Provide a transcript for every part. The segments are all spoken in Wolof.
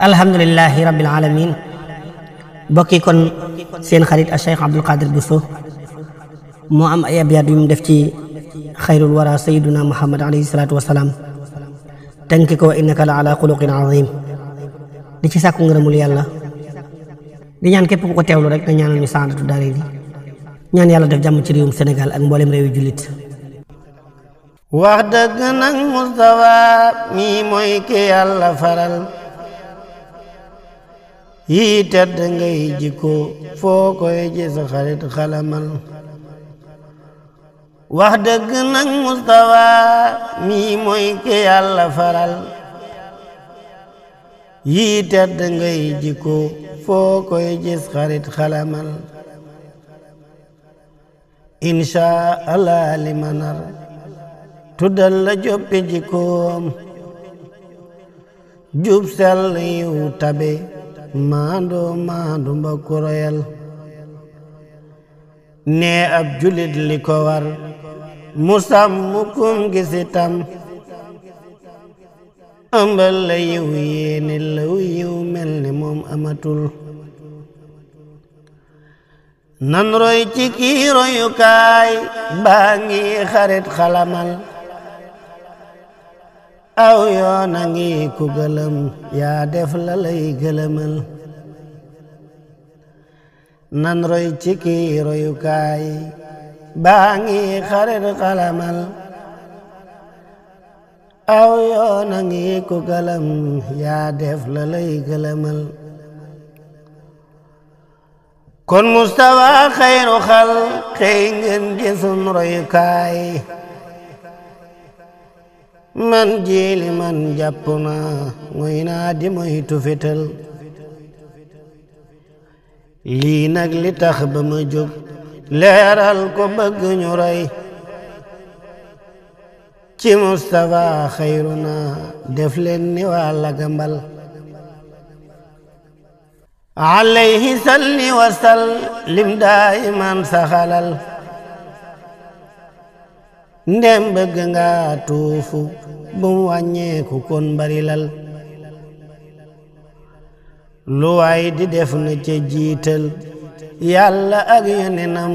alhamdulillahi rabbil alamin bokki kon seen xarit a Cheikh Abdul Qadir Bousso moo am ay abyaat yu mu def ci xayrul wara sayyiduna Muhammad alayhi salatu wasalaam tënk ko innaka la ala xuluqin azim di ci sàkku ngërëmul yàlla di ñaan képp ku ko teewlu rek nga ñaanal ñu saadatu daare ni ñaan yàlla def jàmm ci réewum Sénégal ak mboolem réewi jullit. wax dëgg nag Mustafa mi mooy ki yàlla faral yii tedd ngay jikko foo koy gis xarit xalamal. wax dëgg nag Mustafa mi mooy ki yàlla faral yii tedd ngay jikko foo koy gis xarit xalamal. insha Allah li manar tuddal la joppi jikkoom jub sell yiw tabe maandu mbokku royal. nee ab julit li ko war mu sàmm kum gisitam ëmbal la yiw yéene law yiw mel ni moom amatul. nan roy ci kii royukaay baa ngi xarit xalamal. aw yoon a ngi ku gëlëm yaa def la lay gëlëmal. nan roy ci kii royukaay baa ngi xarit xalamal. aw yoon a ngi ku gëlëm yaa def la lay gëlëmal. kon Mustafa xayru xal xëy ngeen gisun royukaay man jiili man jàpp naa ngoy naa di moytu fetal. lii nag li tax ba ma jóg leeral ko bëgg ñu roy ci Mustafa xayru naa def leen ni waa Lagambal. alayhi salli wa sallim daayiman saxalal. ndem bëgg nga tuufu bum wàññeeku kon barilal. lu waay di def na ca jiital yàlla ak yonenam.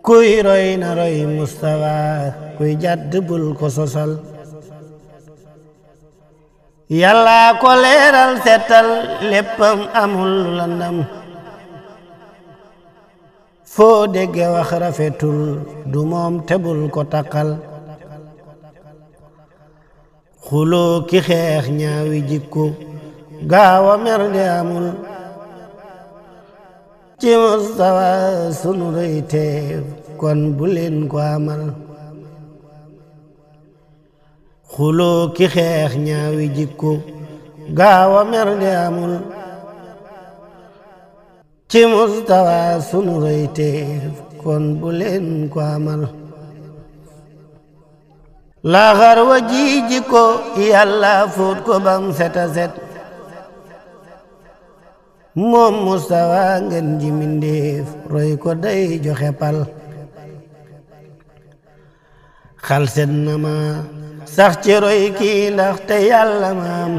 kuy roy na roy Mustafa kuy jàdd bul ko sosal. yàlla ko leeral setal léppam amul landam. foo dégge wax rafetul du moom tebul ko takkal. xuloo ki xeex ñaawi jikko gaawa mer de amul. ci Mustafa sunu rëy teef kon bu leen ko amal. xuloo ki xeex ñaawi jikko gaawa mer de amul. ci Mustafa sunu rëy teef kon bu leen ko amal. laaxar wa ji jikko yàlla fóot ko bam seta set. moom Mustafa ngeen ji mindeef roy ko day joxe pal. xal set na ma sax ci roy kii ndax te yàlla maam.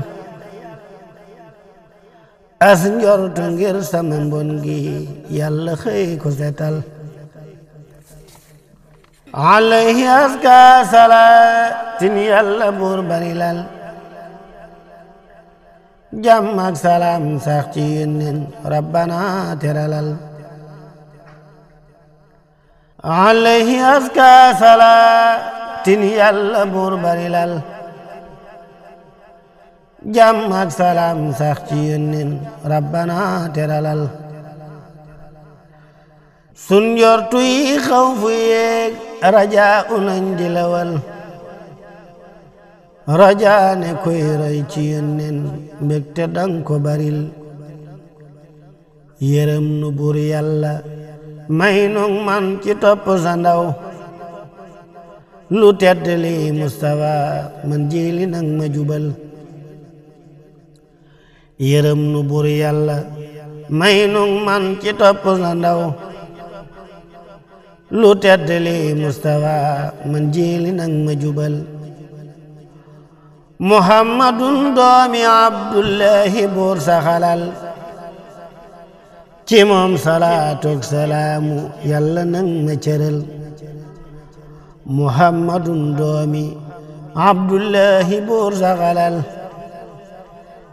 as njortu ngir sama mbon gi yàlla xëy ko setal. alayhi aska salaatin yàlla buur barilal. jàmm ak salaam sax ci yónneen rabbana teralal. alayhi aska salaatin yàlla buur barilal. jàmm ak salaam sax ci yónneen rabbana teralal. sun njortu yi xaw fu yeeg rajaa unañ di lawal. rajaa ne koy roy ci yónneen mbégte dang ko baril. yërëm nu bur yàlla may nung man ci topp sa ndaw. lu tedd li Mustafa man jiili nang ma jubal. yërëm nu bur yàlla may nung man ci topp sa ndaw. lu tedd li Mustafa man jiili nang ma jubal. muhammadun doomi abdullahi buur saxalal ci moom salaatook salaamu yàlla nang ma cëral muhammadun doomi abdullahi buur saxalal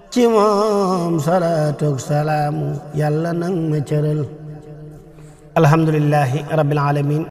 ci moom salaatook salaamu yàlla nang ma cëral alhamdulillahi rabbil alamin